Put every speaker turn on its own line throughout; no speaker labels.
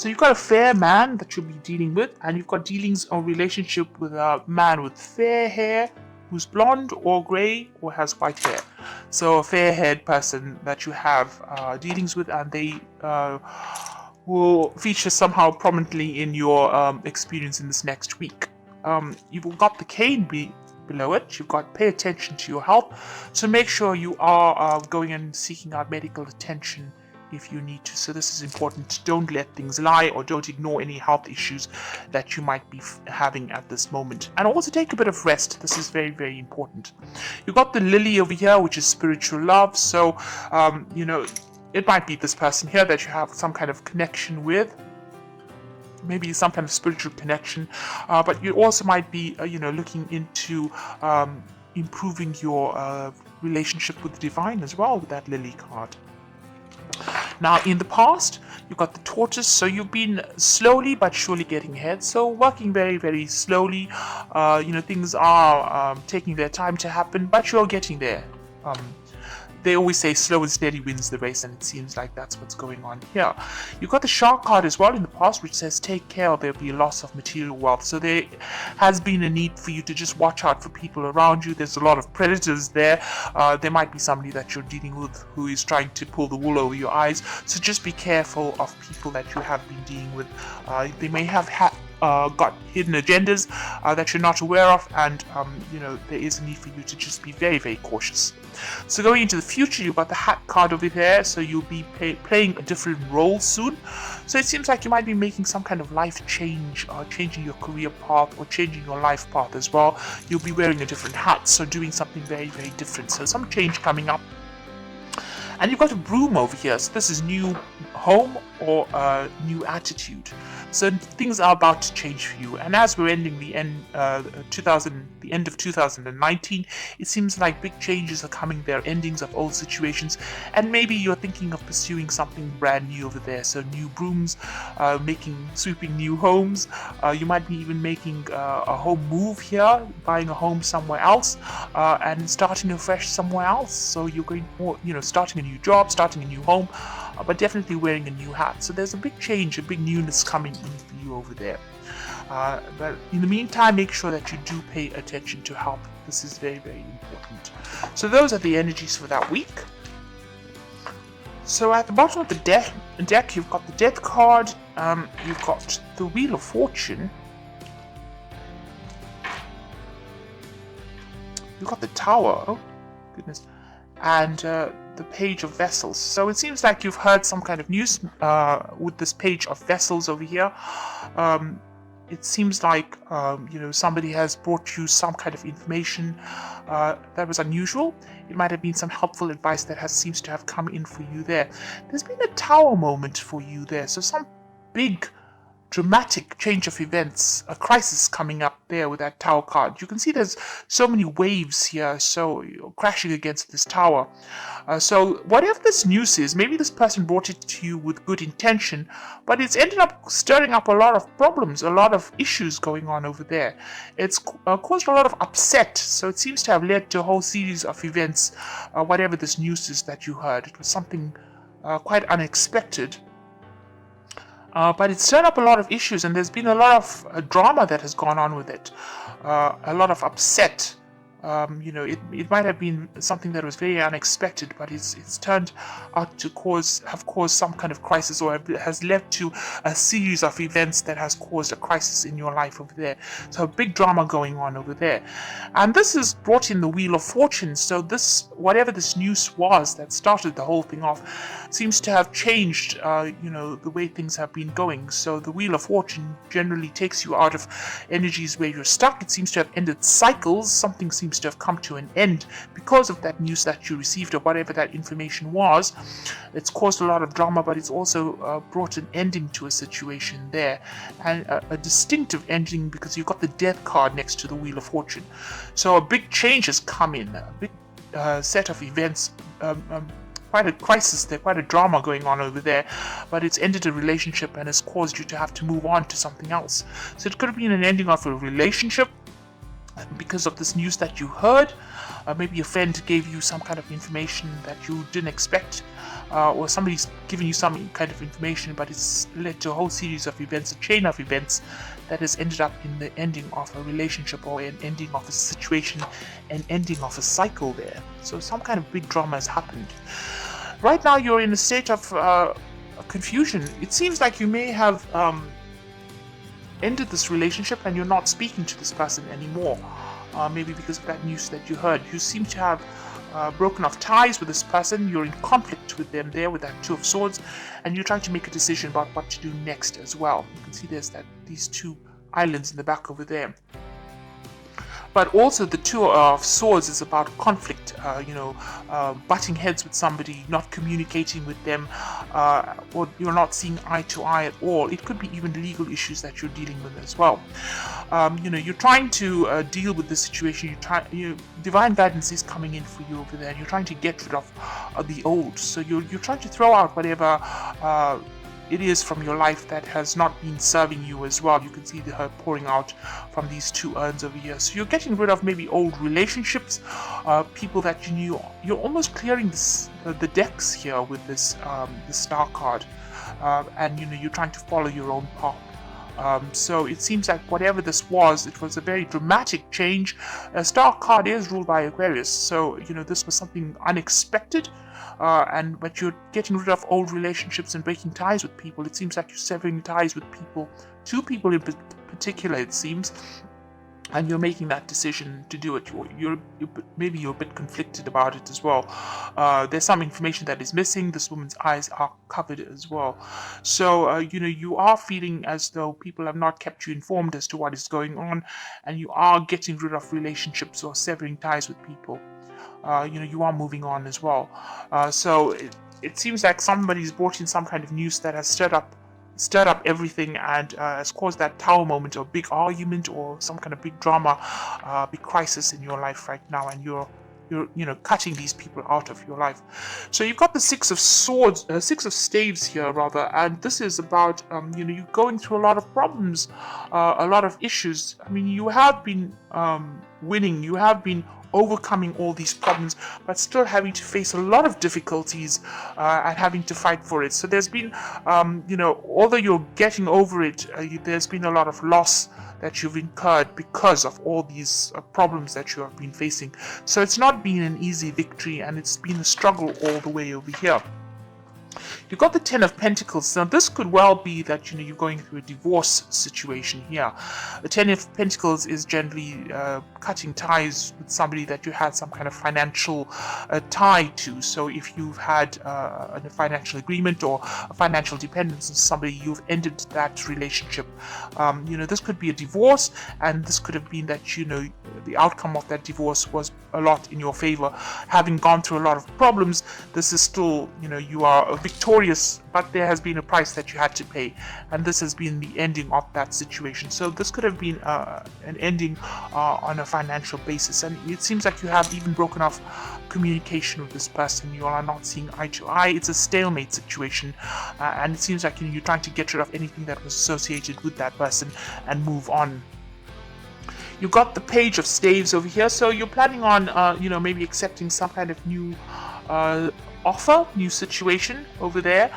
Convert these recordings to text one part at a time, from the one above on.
So you've got a fair man that you'll be dealing with, and you've got dealings or relationship with a man with fair hair, who's blonde or grey or has white hair. So a fair-haired person that you have dealings with, and they will feature somehow prominently in your experience in this next week. You've got the cane below it. You've got pay attention to your health, so make sure you are going and seeking out medical attention if you need to. So this is important. Don't let things lie, or don't ignore any health issues that you might be having at this moment. And also take a bit of rest. This is very, very important. You've got the lily over here, which is spiritual love. So, it might be this person here that you have some kind of connection with. Maybe some kind of spiritual connection. But you also might be, looking into improving your relationship with the divine as well with that lily card. Now, in the past, you've got the tortoise, so you've been slowly but surely getting ahead. So working very, very slowly. Things are taking their time to happen, but you're getting there. They always say slow and steady wins the race, and it seems like that's what's going on here. You've got the shark card as well in the past, which says take care, there'll be a loss of material wealth. So there has been a need for you to just watch out for people around you. There's a lot of predators there. There might be somebody that you're dealing with who is trying to pull the wool over your eyes. So just be careful of people that you have been dealing with. They may have got hidden agendas that you're not aware of, and there is a need for you to just be very, very cautious. So going into the future, you've got the hat card over there, so you'll be playing a different role soon. So it seems like you might be making some kind of life change, or changing your career path, or changing your life path as well. You'll be wearing a different hat, so doing something very, very different. So some change coming up. And you've got a broom over here, so this is new home or new attitude. So things are about to change for you. And as we're ending the end of 2019, it seems like big changes are coming there, endings of old situations, and maybe you're thinking of pursuing something brand new over there. So new brooms, sweeping new homes. You might be even making a home move here, buying a home somewhere else, and starting afresh somewhere else. So you're going for, starting a new job, starting a new home, but definitely wearing a new hat. So there's a big change, a big newness coming in for you over there. But in the meantime, make sure that you do pay attention to health. This is very, very important. So those are the energies for that week. So at the bottom of the deck, you've got the Death card, you've got the Wheel of Fortune, you've got the Tower, oh goodness, and the Page of Vessels. So it seems like you've heard some kind of news with this Page of Vessels over here. It seems like somebody has brought you some kind of information that was unusual. It might have been some helpful advice that seems to have come in for you there. There's been a Tower moment for you there, so some big dramatic change of events, a crisis coming up there with that Tower card. You can see there's so many waves here, so you're crashing against this tower. So whatever this news is, maybe this person brought it to you with good intention, but it's ended up stirring up a lot of problems, a lot of issues going on over there. It's caused a lot of upset, so it seems to have led to a whole series of events, whatever this news is that you heard. It was something quite unexpected. But it's stirred up a lot of issues, and there's been a lot of drama that has gone on with it. A lot of upset. It might have been something that was very unexpected, but it's turned out to have caused some kind of crisis, or has led to a series of events that has caused a crisis in your life over there. So a big drama going on over there. And this has brought in the Wheel of Fortune. So whatever this news was that started the whole thing off, seems to have changed, the way things have been going. So the Wheel of Fortune generally takes you out of energies where you're stuck. It seems to have ended cycles. Something seems to have come to an end because of that news that you received, or whatever that information was. It's caused a lot of drama, but it's also brought an ending to a situation there, and a distinctive ending, because you've got the Death card next to the Wheel of Fortune. So a big change has come in, a big set of events, quite a crisis there, quite a drama going on over there, but it's ended a relationship and has caused you to have to move on to something else. So it could have been an ending of a relationship because of this news that you heard. Maybe a friend gave you some kind of information that you didn't expect. or somebody's given you some kind of information, but it's led to a whole series of events, a chain of events that has ended up in the ending of a relationship or an ending of a situation, an ending of a cycle there. So some kind of big drama has happened. Right now you're in a state of confusion. It seems like you may have ended this relationship and you're not speaking to this person anymore. Maybe because of that news that you heard. You seem to have broken off ties with this person. You're in conflict with them there with that Two of Swords, and you're trying to make a decision about what to do next as well. You can see there's these two islands in the back over there. But also the Two of Swords is about conflict, butting heads with somebody, not communicating with them, or you're not seeing eye to eye at all. It could be even legal issues that you're dealing with as well. You're trying to deal with the situation. Divine guidance is coming in for you over there, and you're trying to get rid of the old. So you're trying to throw out whatever it is from your life that has not been serving you as well. You can see her pouring out from these two urns over here. So you're getting rid of maybe old relationships, people that you knew. You're almost clearing the decks here with this the Star card, and you're trying to follow your own path. So it seems like whatever this was, it was a very dramatic change. A Star card is ruled by Aquarius, so this was something unexpected. But you're getting rid of old relationships and breaking ties with people. It seems like you're severing ties with people, two people in particular, it seems, and you're making that decision to do it. Maybe you're a bit conflicted about it as well. There's some information that is missing. This woman's eyes are covered as well. So, you are feeling as though people have not kept you informed as to what is going on, and you are getting rid of relationships or severing ties with people. You are moving on as well. So it seems like somebody's brought in some kind of news that has stirred up everything and has caused that tower moment or big argument or some kind of big drama, big crisis in your life right now, and you're cutting these people out of your life. So you've got the Six of Swords, Six of Staves here rather, and this is about you going through a lot of problems, a lot of issues. I mean, you have been winning, you have been overcoming all these problems, but still having to face a lot of difficulties and having to fight for it. So there's been, although you're getting over it, there's been a lot of loss that you've incurred because of all these problems that you have been facing. So it's not been an easy victory, and it's been a struggle all the way over here. You've got the Ten of Pentacles. Now this could well be that you're going through a divorce situation here. The Ten of Pentacles is generally cutting ties with somebody that you had some kind of financial tie to. So if you've had a financial agreement or a financial dependence on somebody, you've ended that relationship. This could be a divorce, and this could have been that the outcome of that divorce was a lot in your favor. Having gone through a lot of problems, this is still you are victorious, but there has been a price that you had to pay, and this has been the ending of that situation. So this could have been an ending on a financial basis, and it seems like you have even broken off communication with this person. You are not seeing eye to eye. It's a stalemate situation, and it seems like you're trying to get rid of anything that was associated with that person and move on. You got the Page of Staves over here, so you're planning on maybe accepting some kind of new offer, new situation over there.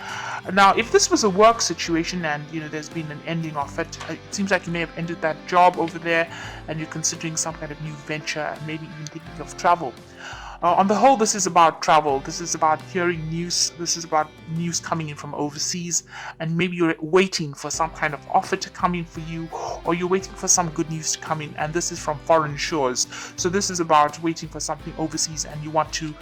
Now, if this was a work situation and there's been an ending of it, it seems like you may have ended that job over there, and you're considering some kind of new venture and maybe even thinking of travel. On the whole, this is about travel. This is about hearing news. This is about news coming in from overseas, and maybe you're waiting for some kind of offer to come in for you, or you're waiting for some good news to come in, and this is from foreign shores. So this is about waiting for something overseas, and you want to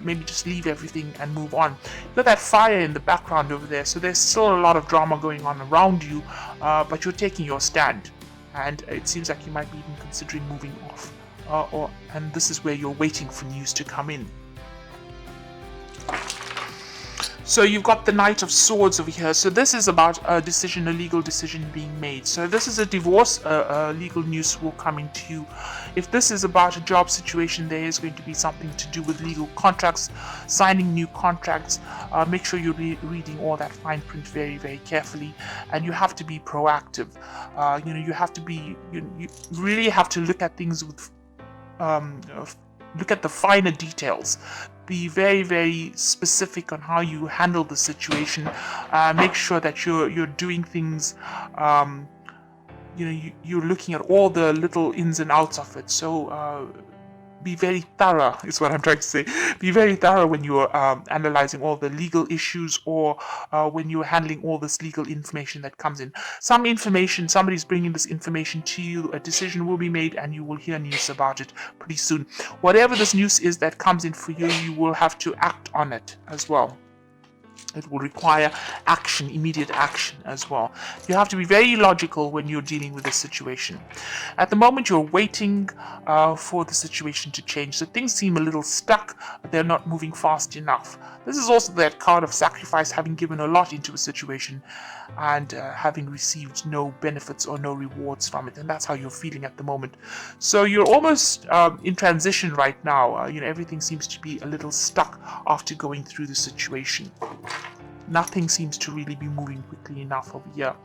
maybe just leave everything and move on. You've got that fire in the background over there, so there's still a lot of drama going on around you, but you're taking your stand, and it seems like you might be even considering moving off. And this is where you're waiting for news to come in. So you've got the Knight of Swords over here. So this is about a decision, a legal decision being made. So if this is a divorce, legal news will come into you. If this is about a job situation, there is going to be something to do with legal contracts, signing new contracts. Make sure you're reading all that fine print very, very carefully, and you have to be proactive. You have to be, you really have to look at things with, look at the finer details. be very, very specific on how you handle the situation. Make sure that you're doing things, you're looking at all the little ins and outs of it. So be very thorough is what I'm trying to say. Be very thorough when you're analyzing all the legal issues, or when you're handling all this legal information that comes in. Somebody's bringing this information to you, a decision will be made, and you will hear news about it pretty soon. Whatever this news is that comes in for you, you will have to act on it as well. It will require action, immediate action as well. You have to be very logical when you're dealing with this situation. At the moment, you're waiting for the situation to change. So things seem a little stuck. They're not moving fast enough. This is also that card of sacrifice, having given a lot into a situation and having received no benefits or no rewards from it. And that's how you're feeling at the moment. So you're almost in transition right now. Everything seems to be a little stuck after going through the situation. Nothing seems to really be moving quickly enough over here.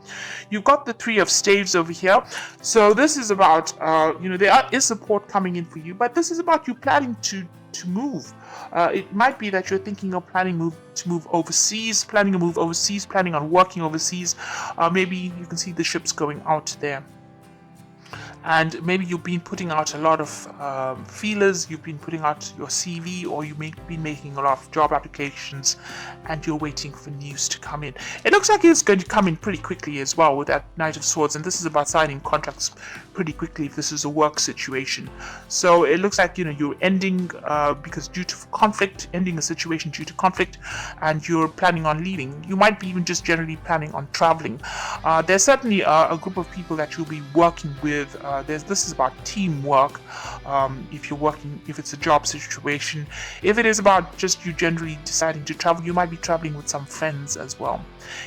You've got the Three of Staves over here. So this is about, there is support coming in for you, but this is about you planning to move. It might be that you're thinking of planning to move overseas, planning on working overseas. Maybe you can see the ships going out there. And maybe you've been putting out a lot of feelers, you've been putting out your CV, or you've been making a lot of job applications, and you're waiting for news to come in. It looks like it's going to come in pretty quickly as well with that Knight of Swords, and this is about signing contracts pretty quickly if this is a work situation. So it looks like you're ending ending a situation due to conflict, and you're planning on leaving. You might be even just generally planning on traveling. There's certainly a group of people that you'll be working with. This is about teamwork. If it's a job situation. If it is about just you generally deciding to travel, you might be traveling with some friends as well.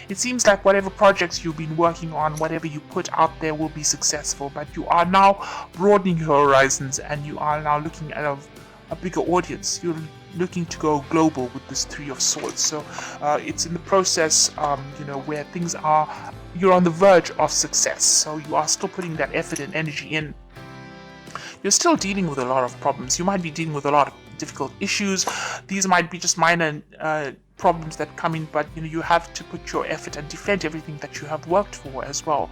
It seems like whatever projects you've been working on, whatever you put out there will be successful, but you are now broadening your horizons, and you are now looking at a bigger audience. You're looking to go global with this Three of Swords. So it's in the process, where things are, you're on the verge of success. So you are still putting that effort and energy in. You're still dealing with a lot of problems. You might be dealing with a lot of difficult issues. These might be just minor problems that come in, but you have to put your effort and defend everything that you have worked for as well.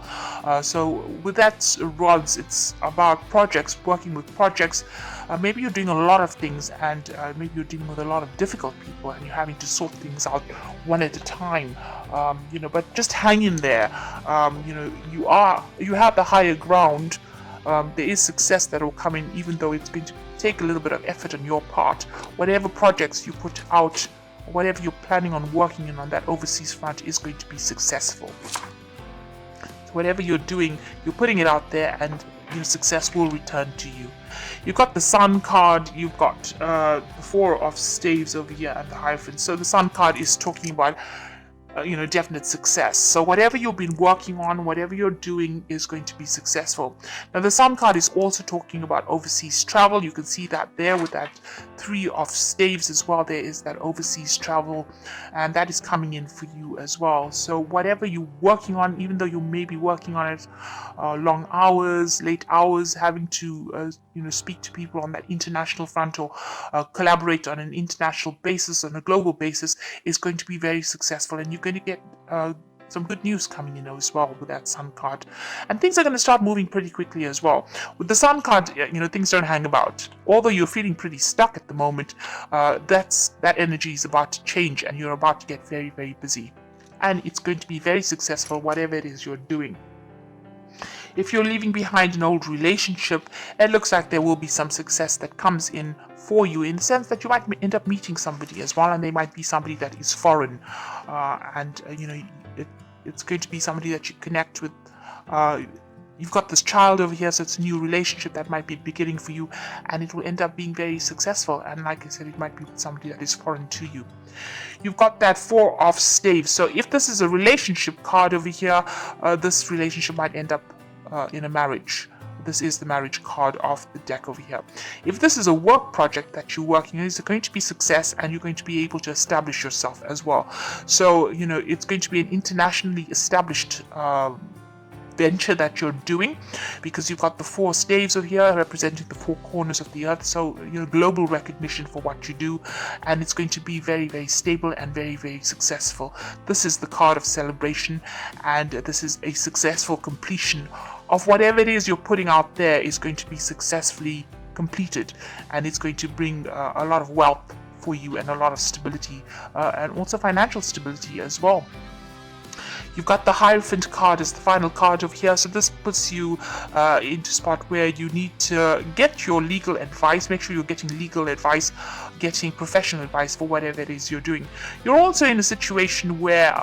So with that rods, it's about projects, working with projects. Maybe you're doing a lot of things, and maybe you're dealing with a lot of difficult people, and you're having to sort things out one at a time. But just hang in there. You have the higher ground. There is success that will come in, even though it's going to take a little bit of effort on your part. Whatever projects you put out, whatever you're planning on working on that overseas front is going to be successful. So whatever you're doing, you're putting it out there, and your success will return to you. You've got the Sun card, you've got the Four of Staves over here, and the Hierophant. So the Sun card is talking about definite success. So whatever you've been working on, whatever you're doing is going to be successful. Now the Sun card is also talking about overseas travel. You can see that there with that Three of Staves as well. There is that overseas travel, and that is coming in for you as well. So whatever you're working on, even though you may be working on it long hours, late hours, having to speak to people on that international front, or collaborate on an international basis, on a global basis, is going to be very successful, and you're going to get some good news coming in as well with that Sun card. And things are going to start moving pretty quickly as well. With the Sun card, things don't hang about. Although you're feeling pretty stuck at the moment, that energy is about to change, and you're about to get very, very busy. And it's going to be very successful, whatever it is you're doing. If you're leaving behind an old relationship, it looks like there will be some success that comes in for you, in the sense that you might end up meeting somebody as well, and they might be somebody that is foreign, it's going to be somebody that you connect with. You've got this child over here, so it's a new relationship that might be beginning for you, and it will end up being very successful. And like I said, it might be with somebody that is foreign to you. You've got that Four of Staves. So if this is a relationship card over here, this relationship might end up in a marriage. This is the marriage card of the deck over here. If this is a work project that you're working on, it's going to be success, and you're going to be able to establish yourself as well. So, it's going to be an internationally established venture that you're doing, because you've got the 4 staves over here representing the 4 corners of the earth. So, global recognition for what you do, and it's going to be very, very stable and very, very successful. This is the card of celebration, and this is a successful completion of whatever it is you're putting out there is going to be successfully completed, and it's going to bring a lot of wealth for you and a lot of stability, and also financial stability as well. You've got the Hierophant card as the final card over here, so this puts you into a spot where you need to get your legal advice. Make sure you're getting legal advice, getting professional advice for whatever it is you're doing. You're also in a situation where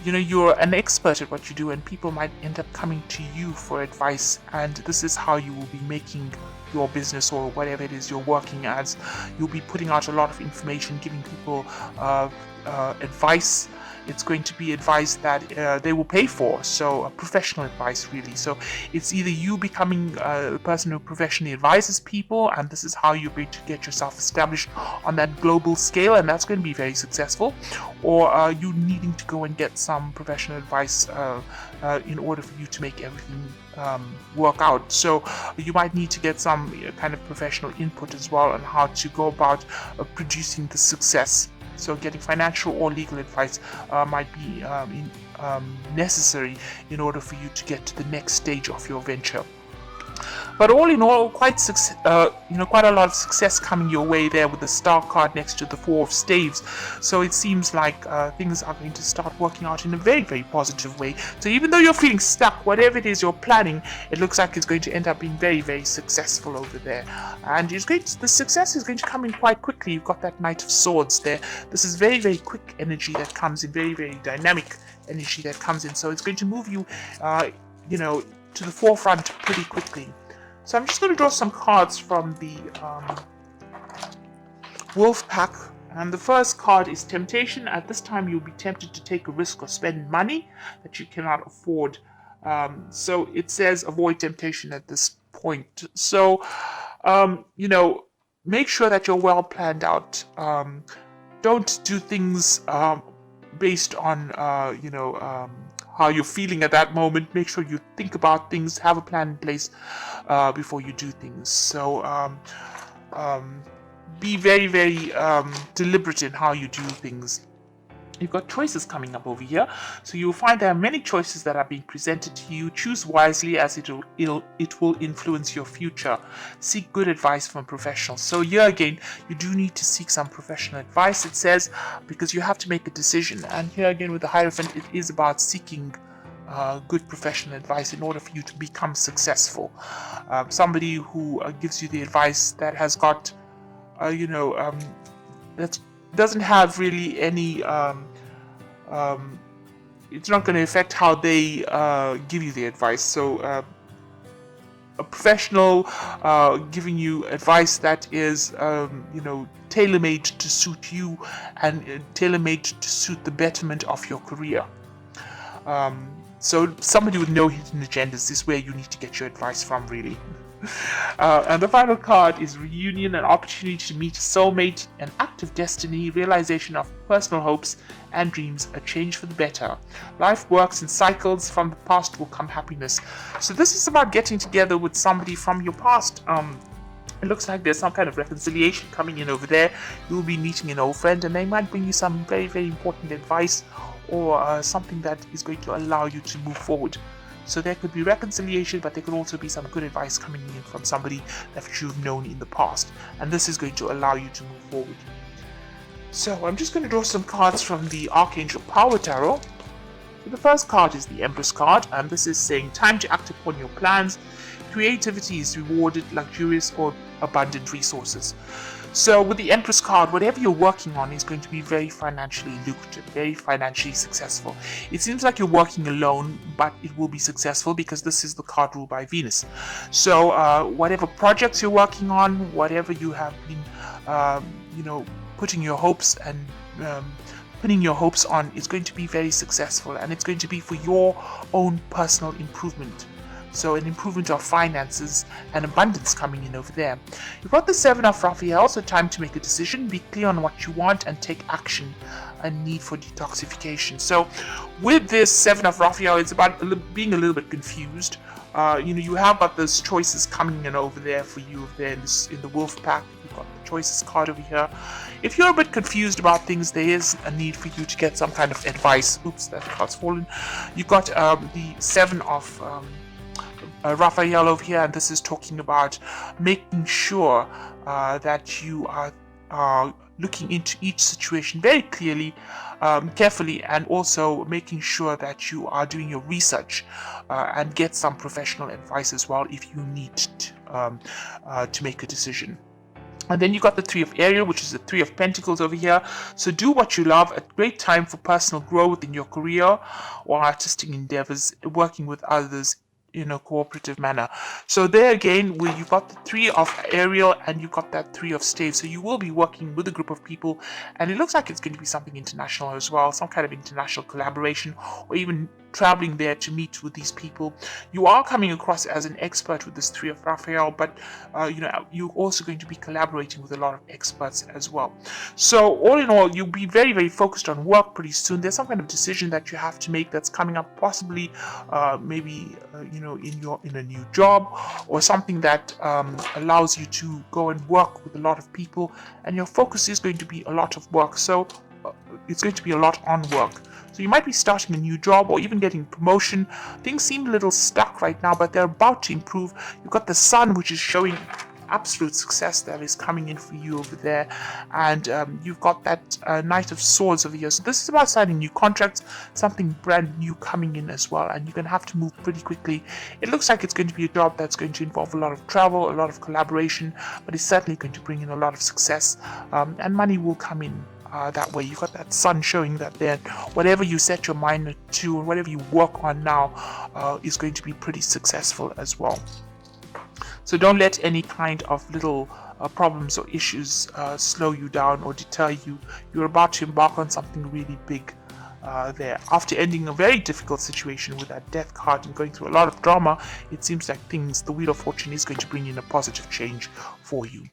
you're an expert at what you do, and people might end up coming to you for advice, and this is how you will be making your business or whatever it is you're working as. You'll be putting out a lot of information, giving people advice. It's going to be advice that they will pay for, so professional advice really. So it's either you becoming a person who professionally advises people, and this is how you're going to get yourself established on that global scale, and that's going to be very successful, or you needing to go and get some professional advice in order for you to make everything work out. So you might need to get some kind of professional input as well on how to go about producing the success. So getting financial or legal advice might be necessary in order for you to get to the next stage of your venture. But all in all, quite a lot of success coming your way there with the Star card next to the 4 of Staves. So it seems like things are going to start working out in a very, very positive way. So even though you're feeling stuck, whatever it is you're planning, it looks like it's going to end up being very, very successful over there. And the success is going to come in quite quickly. You've got that Knight of Swords there. This is very, very quick energy that comes in, very, very dynamic energy that comes in. So it's going to move you, to the forefront pretty quickly. So I'm just going to draw some cards from the Wolf Pack, and the first card is Temptation. At this time you'll be tempted to take a risk or spend money that you cannot afford. So it says avoid temptation at this point. So make sure that you're well planned out. Don't do things based on how you're feeling at that moment. Make sure you think about things, have a plan in place before you do things. So be very, very deliberate in how you do things. You've got choices coming up over here, so you'll find there are many choices that are being presented to you. Choose wisely, as it will influence your future. Seek good advice from professionals. So here again, you do need to seek some professional advice, it says, because you have to make a decision. And here again with the Hierophant, it is about seeking good professional advice in order for you to become successful. Somebody who gives you the advice that has got that doesn't have really any it's not going to affect how they give you the advice. So a professional giving you advice that is tailor-made to suit you and tailor-made to suit the betterment of your career. So somebody with no hidden agendas. This is where you need to get your advice from, really. And the final card is Reunion, an opportunity to meet a soulmate, an act of destiny, realization of personal hopes and dreams, a change for the better. Life works in cycles, from the past will come happiness. So this is about getting together with somebody from your past. It looks like there's some kind of reconciliation coming in over there. You'll be meeting an old friend, and they might bring you some very, very important advice, or something that is going to allow you to move forward. So there could be reconciliation, but there could also be some good advice coming in from somebody that you've known in the past, and this is going to allow you to move forward. So I'm just going to draw some cards from the Archangel Power Tarot. So the first card is the Empress card, and this is saying time to act upon your plans. Creativity is rewarded, luxurious or abundant resources. So with the Empress card, whatever you're working on is going to be very financially lucrative, very financially successful. It seems like you're working alone, but it will be successful because this is the card ruled by Venus. So whatever projects you're working on, whatever you have been, putting your hopes on, is going to be very successful, and it's going to be for your own personal improvement. So an improvement of finances and abundance coming in over there. You've got the Seven of Raphael, so time to make a decision, be clear on what you want, and take action. A need for detoxification. So with this Seven of Raphael, it's about being a little bit confused. You have got those choices coming in over there for you there in the wolf pack. You've got the choices card over here. If you're a bit confused about things, there is a need for you to get some kind of advice. Oops, that card's fallen. You've got the Seven of Raphael over here, and this is talking about making sure that you are looking into each situation very clearly, carefully, and also making sure that you are doing your research and get some professional advice as well if you need to make a decision. And then you got the Three of Ariel, which is the Three of Pentacles over here. So do what you love. A great time for personal growth in your career or artistic endeavors, working with others in a cooperative manner. So there again, where you got the Three of Ariel and you got that Three of Staves, so you will be working with a group of people, and it looks like it's going to be something international as well, some kind of international collaboration, or even traveling there to meet with these people. You are coming across as an expert with this Three of Raphael, but you're also going to be collaborating with a lot of experts as well. So all in all, you'll be very, very focused on work pretty soon. There's some kind of decision that you have to make that's coming up, possibly maybe in a new job, or something that allows you to go and work with a lot of people, and your focus is going to be a lot of work. So it's going to be a lot on work. So you might be starting a new job or even getting promotion. Things seem a little stuck right now, but they're about to improve. You've got the Sun, which is showing absolute success that is coming in for you over there, and you've got that Knight of Swords over here. So this is about signing new contracts, something brand new coming in as well, and you're going to have to move pretty quickly. It looks like it's going to be a job that's going to involve a lot of travel, a lot of collaboration, but it's certainly going to bring in a lot of success, and money will come in that way. You got that Sun showing that then whatever you set your mind to and whatever you work on now is going to be pretty successful as well. So don't let any kind of little problems or issues slow you down or deter you. You're about to embark on something really big there. After ending a very difficult situation with that Death card and going through a lot of drama, it seems like the Wheel of Fortune is going to bring in a positive change for you.